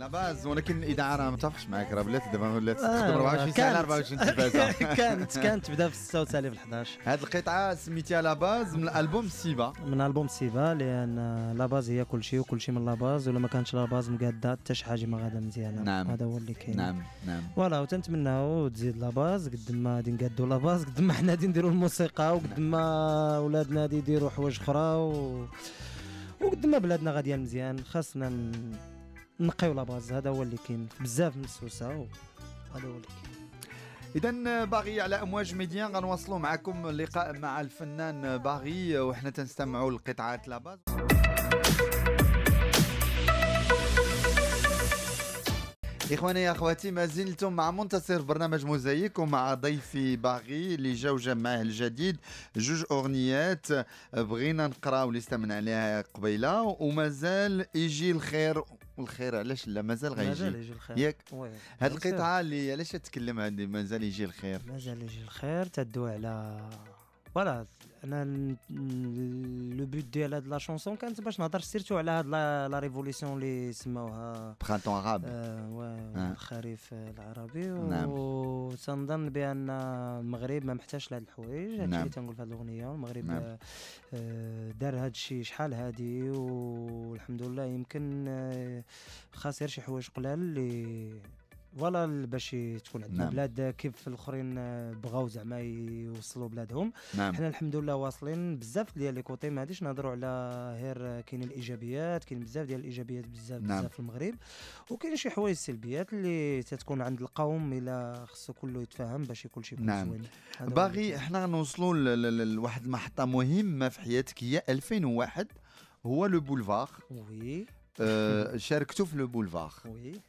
لا باز، ولكن الاذاعه راه ما متفقش معاك، راه بلاتي دابا ولات تخدم 24 ساعه 24 تلفازه. كانت بدا في 96 في 11. هاد القطعه سميتيها لا باز من الالبوم سيبا. من البوم سيفا، لان لا باز هي كل شيء وكل شيء من لا باز، ولا ما كانش لا باز مقاده حتى شي حاجه ما غادا مزيانه. نعم. هذا هو اللي كاين. نعم نعم. فوالا، وتنتمناو تزيد لا باز قد ما غادي نقادو لا باز قد ما حنا غادي نديروا الموسيقى، وقد ما ولادنا غادي يديروا حوايج اخرى وقد ما بلادنا غاديه مزيان. خاصنا نقيو لا باز، هذا هو اللي كاين بزاف من السوسه، وهذا هو اللي كاين. اذا باغي على امواج ميديان غنواصلوا معكم اللقاء مع الفنان باغي، وحنا تنستمعوا لقطعات لا باز. إخواني يا أخواتي، ما زلتم مع منتصر برنامج موزايك، ومع ضيفي باغي اللي جا وجاب معاه الجديد جوج أغنيات بغينا نقراو اللي استمعنا عليها قبيلة، ومازال يجي الخير. والخير علاش لا مازال غيجي؟ مازال يجي الخير ياك وي. هاد القطعة اللي علاش تتكلم هذه مازال يجي الخير؟ مازال يجي الخير تدوي على فوالا. انا لو بوت ديال هاد لا شونسون كانت باش نهضر سيرتو على هاد لا ريفوليسيون اللي سماوها برانتون عرب. الخريف العربي. نعم. وتنظن بان المغرب ما محتاجش لهاد الحوايج. هادشي نعم. اللي تنقول في هاد الاغنيه. المغرب نعم. دار هاد الشيء شحال هادي، والحمد لله. يمكن خاص غير شي حوايج قلال اللي فوالا باش تكون عندنا نعم. بلاد كيف الاخرين بغاو زعما يوصلوا بلادهم. نعم. حنا الحمد لله واصلين بزاف ديال لي كوتي. ما غاديش نهضروا على غير كاين الايجابيات، كاين بزاف ديال الايجابيات بزاف نعم. بزاف في المغرب، وكاين شي حوايج سلبيات اللي تتكون عند القوم الا خصو كله يتفاهم باش يكون شي نعم. زوين. باغي احنا غنوصلوا لواحد المحطة مهمة في حياتك، هي 2001 هو لو بولفار. وي شاركتوا في لو بولفار وي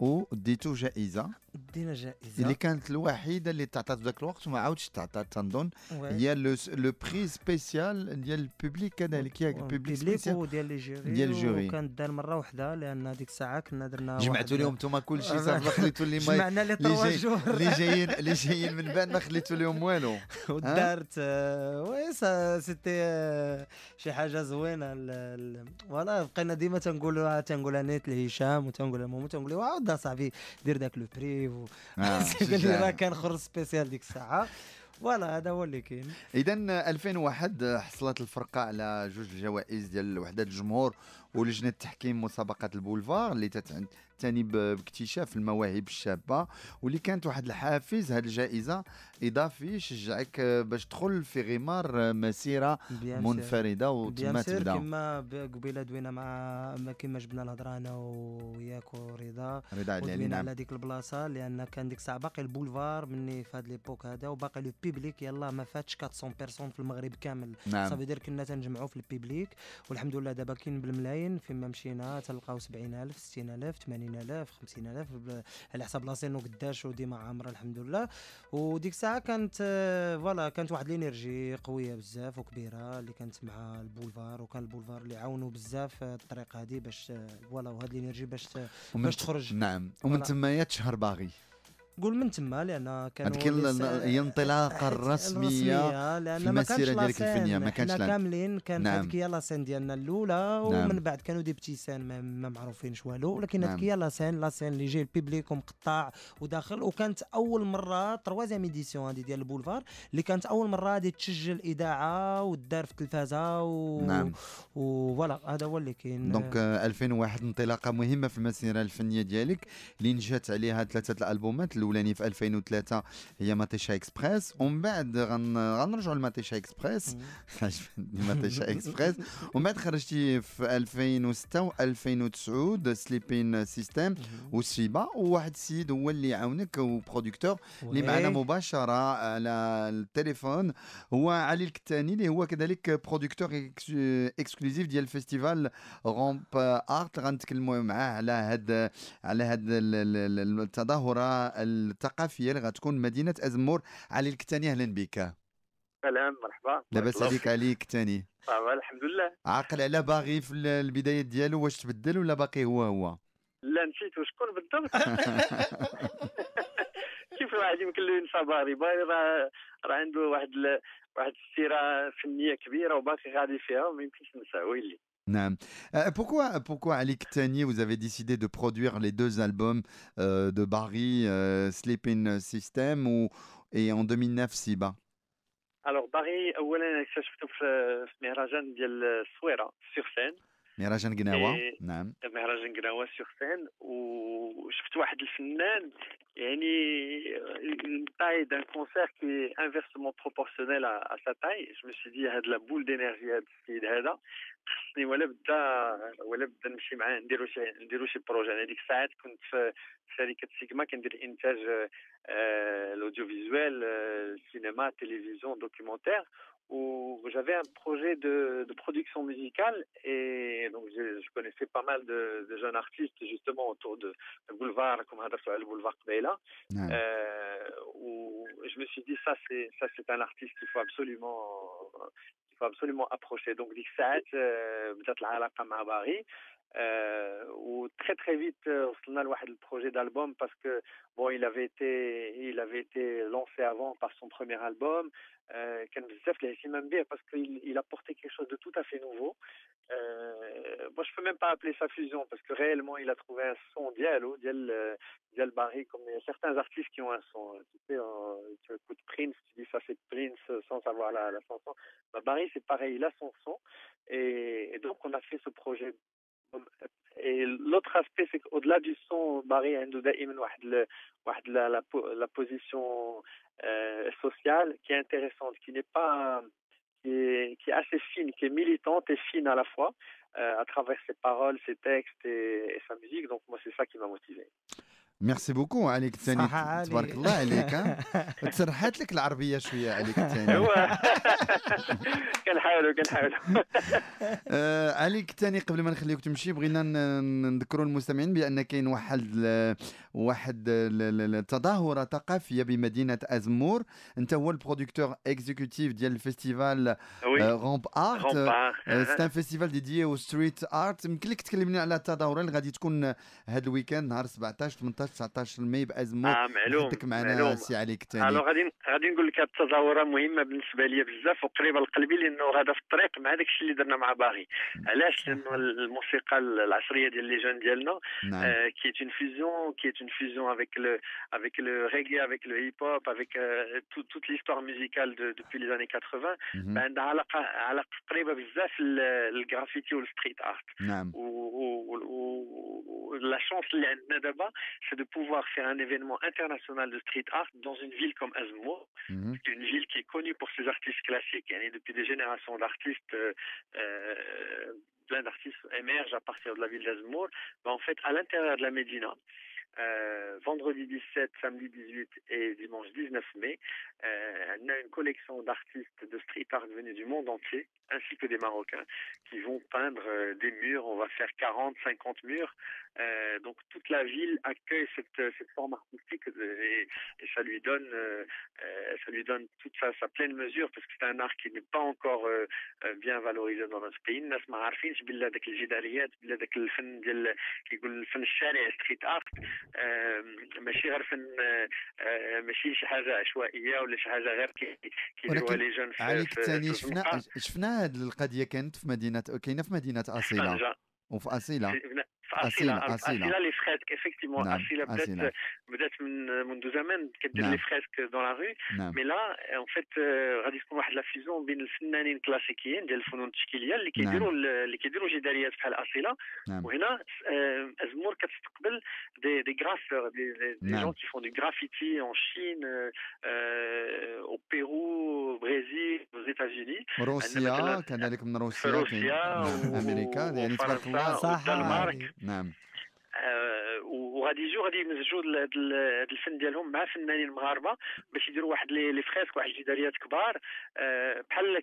وديتو جائزة دينا جائزه اللي كانت الوحيدة اللي تعطات في ذاك الوقت وما عاودش تعطات تنظن. وي. هي لو بري سبيسيال ديال البوبليك كذلك، ياك البوبليك سبيسيال وديال لي جيري ديال الجوري. وكانت دار مره واحده، لان هذيك الساعه كنا درنا جمعتوا لهم نتوما كل شيء صافي، خليتوا اللي ما جمعنا لي 3 جور اللي جايين من بعد ما خليتوا لهم والو. ودارت وي سيتي شي حاجه زوينه. فوالا بقينا ديما تنقولها نيت لهشام، وتنقولها لماما، تنقول له عاود صاحبي دير داك لو بري قال لي راه كان خرج سبيسيال ديك الساعه. فوالا هذا هو اللي كاين. اذا 2001 حصلت الفرقه على جوج الجوائز ديال وحده الجمهور ولجنه تحكيم مسابقه البولفار اللي تعني باكتشاف المواهب الشابه، واللي كانت واحد الحافز. هذه الجائزه اضافي يشجعك باش تدخل في غمار مسيره منفرده وتما تبدا. كما قبيله دوينا مع كما جبنا الهضره انا وياك ورضا علينا على ديك البلاصه، لان كان ديك الساعه باقي البولفار مني في هذا ليبوك هذا، وباقي لو بيبليك يلا ما فاتش 400 بيرسون في المغرب كامل. نعم. صافي دير كنا تنجمعوا في البيبليك، والحمد لله دابا كاين بالملايين. فيما مشينا تلقاو 70,000 60,000 80,000 50,000 على حسب لاسينو قداش، وديما عامره الحمد لله. وديك الساعه كانت فوالا كانت واحد الانرجي قويه بزاف وكبيره اللي كانت مع البولفار، وكان البولفار اللي عاونوا بزاف الطريق هذه باش فوالا، وهاد الانرجي باش تخرج. نعم. ومن تما تشهر باغي قول من تما، لان كانوا هذيك هي الانطلاقه الرسميه في المسيره ديالك الفنيه. ما كانش كاملين كانت هذيك هي لاسين ديالنا الاولى، نعم. ومن بعد كانوا دي بتيسان ما معروفينش والو، ولكن نعم. هذيك هي لاسين اللي جاي البيبليك ومقطع وداخل. وكانت اول مره 3 ايديسيون هذه ديال البولفار اللي كانت اول مره هذه تسجل اذاعه ودار في التلفازه نعم. وفوالا هذا هو اللي كاين. دونك 2001 انطلاقه مهمه في المسيره الفنيه ديالك اللي نجات عليها 3 الالبومات. الاولاني في 2003 هي ماتيشا اكسبريس، ومن بعد غنرجعوا لماتيشا اكسبريس. عجبني ماتيشا اكسبريس. ومن بعد خرجتي في 2006 و2009 سليبين سيستم وسيبا. وواحد السيد هو اللي يعاونك وبروديكتور اللي معنا مباشره على التليفون هو علي الكتاني، اللي هو كذلك بروديكتور اكسكلوزيف ديال فيستيفال رومب ارت. غنتكلموا معاه على هاد التظاهره الثقافيه اللي غتكون مدينه ازمور. علي الكتاني اهلا بك. سلام مرحبا. لاباس عليك علي الكتاني؟ الحمد لله. عاقل على باغي في البدايات ديالو واش تبدل ولا باقي هو؟ لا نسيت شكون بالضبط. كيف الواحد يمكن له ينسى باغي راه عنده واحد واحد السيره فنيه كبيره وباقي غادي فيها وما يمكنش ننساه ويلي. نعم. Pourquoi Alik Tani, vous avez décidé de produire les 2 albums, de Barry, Sleeping System et en 2009 Siba? الوغ باغي اولا اكتشفته في مهرجان ديال الصويره سيغ سين. مهرجان قناوة؟ نعم. مهرجان قناوة سيغ سين وشفت واحد الفنان يعني une taille d'un concert qui est inversement proportionnelle à sa taille. Je me suis dit هاد لا بول دينيرجي هاد السيد هذا خصني ولا بدا نمشي معاه نديرو شي بروجي. انا ديك الساعات كنت في شركه سيجما كندير انتاج الاوديو فيزوال سينما تلفزيون دوكيومونتير où j'avais un projet de production musicale et donc je connaissais pas mal de jeunes artistes justement autour de boulevard comme هضرتوا على boulevard قبيله. Où je me suis dit ça c'est un artiste qu'il faut absolument approcher. Donc ديك الساعات بدات العلاقه مع باغي و très très vite وصلنا لواحد البروجي d'album parce que bon il avait été lancé avant par son premier album. كان بزاف الاهتمام به parce qu'il apportait quelque chose de tout à fait nouveau. Moi je peux même pas appeler ça fusion parce que réellement il a trouvé un son ديال Barry comme il y a certains artistes qui ont un son. Tu sais, tu écoutes Prince, tu dis ça c'est Prince sans savoir la chanson. Barry c'est pareil, il a son son et donc on a fait ce projet. Et l'autre aspect c'est qu'au-delà du son Barry عنده دائما واحد la position sociale qui est intéressante, qui est assez fine, qui est militante et fine à la fois à travers ses paroles, ses textes et sa musique. Donc moi c'est ça qui m'a motivé. ميرسي بوكو عليك الثاني. صح تبارك الله عليك. تسرحت لك العربيه شويه عليك الثاني. كنحاولوا عليك الثاني. قبل ما نخليك تمشي بغينا نذكروا المستمعين بان كاين واحد التظاهره ثقافيه بمدينه ازمور. انت هو البرودكتور اكزيكوتيف ديال الفيستيفال غامب ارت. سي ان فيستيفال ديديي او ستريت ارت. يمكن لك تكلمنا على التظاهره اللي غادي تكون هذا الويكاند نهار 17 18 19 ماي بازمور. معلوم معنا سي عليك الثاني. غادي نقول لك هذه التظاهره مهمه بالنسبه لي بزاف وقريبه لقلبي لانه هذا في الطريق مع داك الشيء اللي درنا مع باغي. علاش؟ لانه الموسيقى العصريه ديال لي جون ديالنا qui est une fusion avec le reggae, avec le hip hop, avec toute l'histoire musicale depuis les années 80. عندها علاقه قريبه بزاف الجرافيتي والستريت ارت. La chance اللي عندنا دابا c'est de pouvoir faire un événement international de street art dans une ville comme Azmour, une ville qui est connue pour ses artistes classiques. Et depuis des générations d'artistes, plein d'artistes émergent à partir de la ville d'Azmour. En fait, à l'intérieur de la Médina, vendredi 17, samedi 18 et dimanche 19 mai, on a une collection d'artistes de street art venus du monde entier, ainsi que des Marocains, qui vont peindre des murs. On va faire 40, 50 murs. Donc toute la ville accueille cette forme artistique et ça lui donne toute sa pleine mesure parce que c'est un art qui n'est pas encore bien valorisé dans notre pays. الناس ما عارفينش بلا داك الجداريات بلا داك الفن ديال كيقول الفن الشارع ستريت ارت ماشي غير فن ماشي شي حاجه عشوائيه ولا شي حاجه غير كيديروها لي جون عليك الثاني. شفنا هذه القضيه كانت كاينه في مدينه اصيله وفي اصيله. أصيلة les fresques effectivement. أصيلة بدات منذ زمان كدير les fresques dans la rue. mais là en fait غادي تكون واحد لا فيزيون بين الفنانين كلاسيكيين ديال الفنون التشكيليه اللي كيديروا جداريات بحال أصيلة. وهنا أزمور كتستقبل des graffeurs, des gens qui font du graffiti en Chine, au Pérou, au Brésil, aux États-Unis. روسيا كذلك من روسيا امريكا يعني تبارك الله. الدنمارك. نعم. وغادي يجوا يمزجوا هذا الفن ديالهم مع فنانين مغاربه باش يديروا واحد لي فريسك واحد الجداريات كبار بحال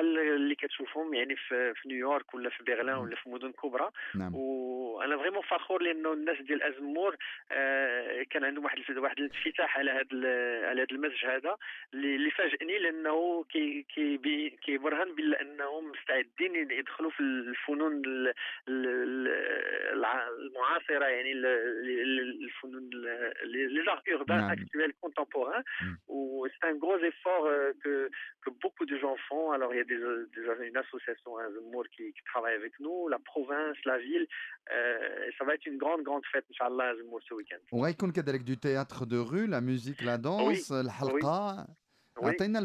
اللي كتشوفهم يعني في نيويورك ولا في برلين ولا في مدن كبرى. وانا فريمون فخور لانه الناس ديال ازمور كان عندهم واحد الانفتاح على هذا المزج هذا اللي فاجئني لانه كيبرهن بانهم مستعدين يدخلوا في الفنون المعاصره يعني les arts urbains actuels contemporains. Où c'est un gros effort que beaucoup de gens font. Alors il y a une association à Zemmour qui travaille avec nous, la province, la ville. Ça va être une grande fête, Inch'Allah, à Zemmour ce week-end. وغيكون كذلك du théâtre de rue, la musique, la danse, الحلقة. عطينا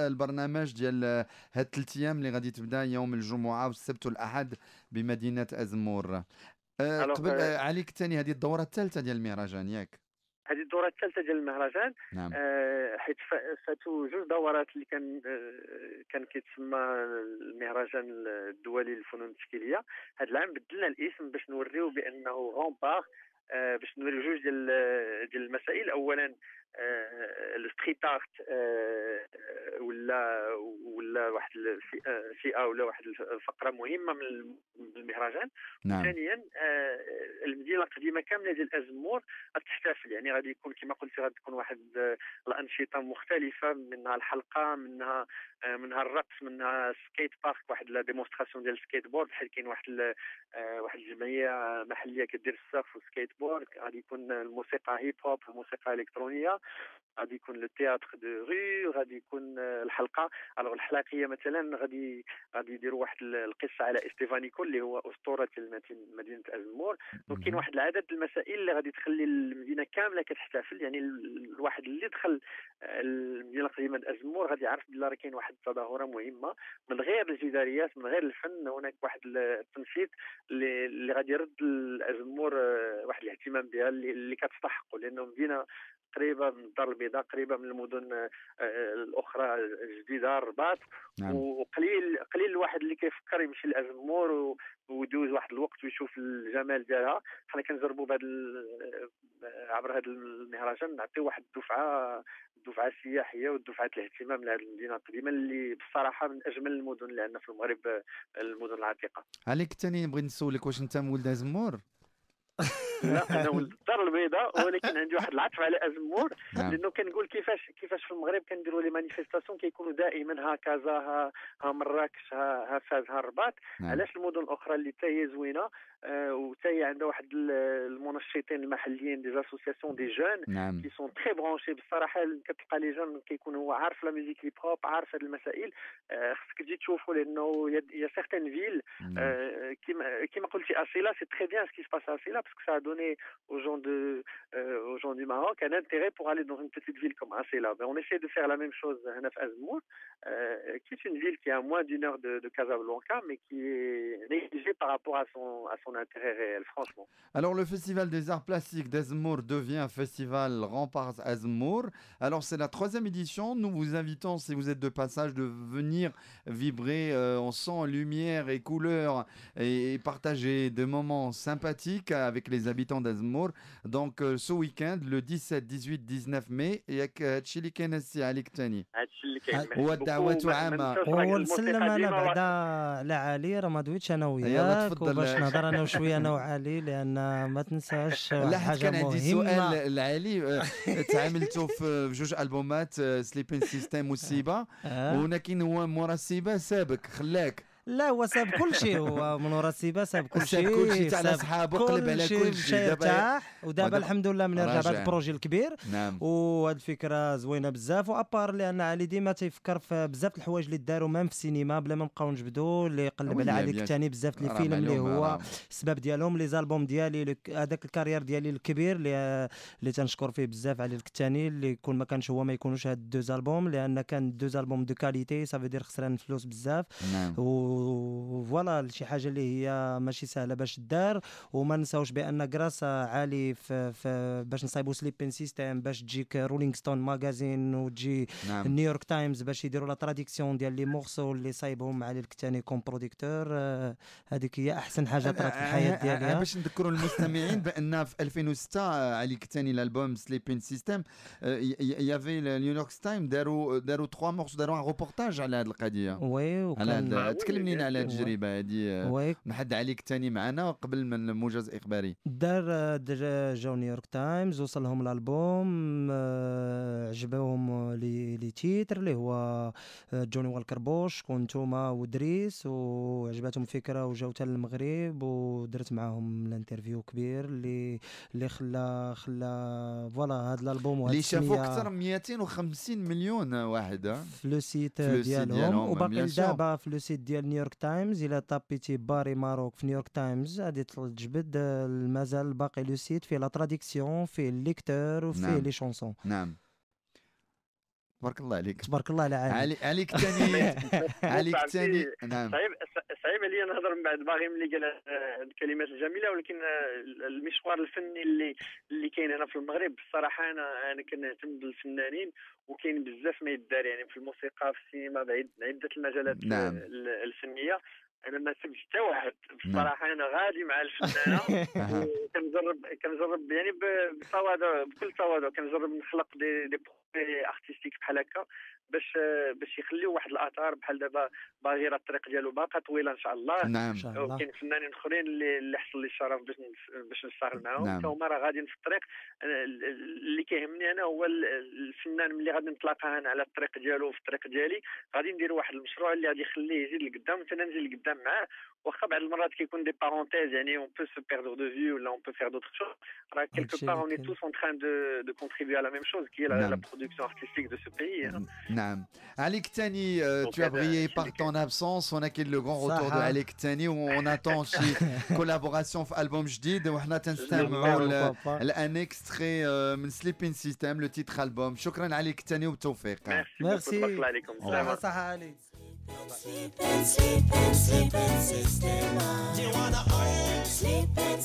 البرنامج ديال هاد 3 ايام اللي غادي تبدا يوم الجمعة والسبت والأحد بمدينة أزمور. قبل عليك ثاني هذه الدورة الثالثة ديال المهرجان ياك؟ هذه الدورة الثالثة ديال المهرجان. نعم. حيت فاتوا 2 دورات اللي كان كيتسمى المهرجان الدولي للفنون التشكيلية. هذا العام بدلنا الاسم باش نوريو بأنه غومبار، باش نوريو 2 ديال المسائل. أولا الستريت ارت ولا واحد الفئه ولا واحد الفقره مهمه من المهرجان. نعم. ثانيا المدينه القديمه كامله ديال أزمور غتحتفل، يعني غادي يكون كما قلتي غادي تكون واحد الانشطه مختلفه، منها الحلقه، منها الرقص، منها سكيت بارك، واحد لا ديمونستراسيون ديال السكيت بورد، بحال كاين واحد الجمعيه محليه كدير السيرف والسكيت بورد. غادي يكون الموسيقى هيب هوب، الموسيقى الكترونيه، غادي يكون لو تياتر دو ري، غادي يكون الحلقه. الوغ الحلاقيه مثلا غادي يديروا واحد القصه على استيفانيكو اللي هو اسطوره مدينه أزمور. وكاين واحد العدد المسائل اللي غادي تخلي المدينه كامله كتحتفل. يعني الواحد اللي دخل المدينه القديمه أزمور غادي يعرف بلي راه كاين واحد التظاهره مهمه من غير الجداريات، من غير الفن. هناك واحد التنشيط اللي غادي يرد لأزمور واحد الاهتمام بها اللي كتستحقوا، لانه مدينه قريبه من الدار البيضاء، قريبه من المدن الاخرى الجديده، الرباط. نعم. وقليل الواحد اللي كيفكر يمشي لأزمور ويدوز واحد الوقت ويشوف الجمال ديالها. حنا كنجربوا عبر هذا المهرجان نعطيو واحد الدفعه سياحيه ودفعه الاهتمام لهذه المدينه القديمه اللي بصراحه من اجمل المدن اللي عندنا في المغرب، المدن العتيقه. عليك ثاني بغيت نسولك واش انت مولد أزمور؟ لا انا ولد الدار البيضاء، ولكن عندي واحد العطف على أزمور. لانه كنقول كيفاش في المغرب كنديروا لي مانيفيستاسيون كيكونوا دائما ها كازا، ها مراكش، ها فاز، ها الرباط. علاش المدن الاخرى اللي حتى هي زوينه وحتى هي عندها واحد المنشطين المحليين دي اسوسياسيون دي جون كي سون تري برونشي. بصراحه كتلقى لي جون كيكون هو عارف لا ميوزيك هيب هوب، عارف هذه المسائل. خصك تجي تشوفوا، لانه يا سيغتين فيل كيما قلتي أصيلة، سي تري بيان سكي سباس أصيلة باسكو سا donné aux gens du Maroc un intérêt pour aller dans une petite ville comme Asila. Mais on essaie de faire la même chose à Azmour, qui est une ville qui est à moins d'1 heure de Casablanca, mais qui est négligée par rapport à son intérêt réel, franchement. Alors le Festival des Arts Plastiques d'Azmour devient Festival Remparts Azmour. Alors c'est la 3e édition. Nous vous invitons, si vous êtes de passage, de venir vibrer en son, lumière et couleurs et partager des moments sympathiques avec les habitants d'Azmour. Donc ce week-end le 17 18 19 mai ياك هادشي اللي كاين السي عليك ثاني. هادشي اللي كاين. هو الدعوة عامة. ونسلم انا بعدا على علي، راه ما دويتش انا وياك باش نهضر انا وشويه انا وعلي، لان ما تنساش واحد حاجه كان عندي مهمه. سؤال لعلي. تعاملتوا في 2 ألبومات سليبين سيستم والسيبا، وهنا كاين هو مورا السيبا سابك خلاك. لا هو ساب كل شيء، هو من ورا السيبا ساب كل شيء، تاع اصحابه، قلب على كل شيء. دابا ودابا الحمد لله من رجع بهذا البروجي الكبير. نعم. وهاد الفكره زوينه بزاف، وابار لان علي ديما تيفكر في بزاف الحوايج اللي داروا مام في السينما بلا ما نبقاو نجبدوا، اللي قلب على عليك ثاني بزاف لي فيلم اللي هو السبب ديالهم لي زالبوم ديالي، هذاك الكارير ديالي الكبير اللي تنشكر فيه بزاف علي الثاني، اللي كون ما كانش هو ما يكونوش هاد 2 زالبوم، لان كان 2 زالبوم دو كاليتي سافو دير خسران فلوس بزاف. نعم. فوالا شي حاجه اللي هي ماشي سهله باش دار. وما نساوش بان كراس عالي في باش نصايبوا سليبين سيستم، باش تجيك رولينغ ستون ماغازين وتجي نيويورك تايمز باش يديروا لا تراديكسيون ديال لي مورسو اللي صايبهم علي الكتاني كوم بروديكتور. هذيك هي احسن حاجه طرات في الحياه ديالي. باش نذكروا المستمعين بان في 2006 علي الكتاني الالبوم سليبين سيستم يافي نيويورك تايم داروا 3 مورسو، داروا ان روبورتاج على هذه القضيه. وي وكان تكلمني على التجربه. دابا هذه وي نحد عليك تاني معنا قبل من الموجز الاخباري. جاو نيويورك تايمز، وصل لهم الالبوم، عجبوهم لي تيتر اللي هو جوني والكر بوش، كنتوما ودريس، وعجبتهم الفكره وجاو حتى للمغرب ودرت معاهم الانترفيو كبير اللي خلى فوالا هذا الالبوم وهذا اللي شافوا السميه اكثر من 250 مليون واحد في لو سيت في لو سيت ديالهم. ديالهم، وباقي bien sûr. دابا في لو سيت ديال نيويورك تايمز الا طابيتي باري ماروك في نيويورك تايمز غادي تجبد، مازال باقي لو سيت فيه لا تراديكسيون، فيه الليكتور، وفيه نعم. لي شونسون. نعم تبارك الله عليك. تبارك الله على عالي. عليك تاني عليك تاني. نعم صعيب عليا نهضر من بعد باغي ملي قال الكلمات الجميله، ولكن المشوار الفني اللي كاين هنا في المغرب الصراحه انا كنهتم بالفنانين، وكاين بزاف ما يدار يعني في الموسيقى، في السينما، بعيد عده المجالات نعم. الفنيه. انا ما سبت حتى واحد بصراحه، انا غادي مع الفنانه كنجرب يعني بتواضع، بكل تواضع كنجرب نخلق دي بروجي ارتستيك بحال هكا باش يخليو واحد الاثار. بحال دابا باغي الطريق ديالو باقا طويله ان شاء الله. نعم وكاين فنانين اخرين اللي حصل لي الشرف باش نشتغل معاهم. نعم. هما راه غاديين في الطريق. اللي كيهمني انا هو الفنان ملي غادي نتلاقى انا على الطريق ديالو وفي الطريق ديالي، غادي ندير واحد المشروع اللي غادي يخليه يزيد لقدام وحتى انا نزيد لقدام معاه. واخا بعض المرات كيكون دي بارونتيز يعني اون بو سو بيردر دو في ولا اون بو فير دوطر شوز، راه كيلكو بار اون اي توس اون تران دو كونتريبيو على لا ميم شوز كي لا برودكسيون ارتستيك دو سو بيي. نعم. عليك Tani, tu as brillé par ton absence. On a quitté le grand retour de Alek Tani. On attend aussi collaboration في album جديد. وحنا تنستمعوا الان extrait من Sleeping System, le titre album. شكرا عليك Tani وبالتوفيق. ميرسي. الله عليكم. صحة عليك. Sleeping system. Do you wanna sleep and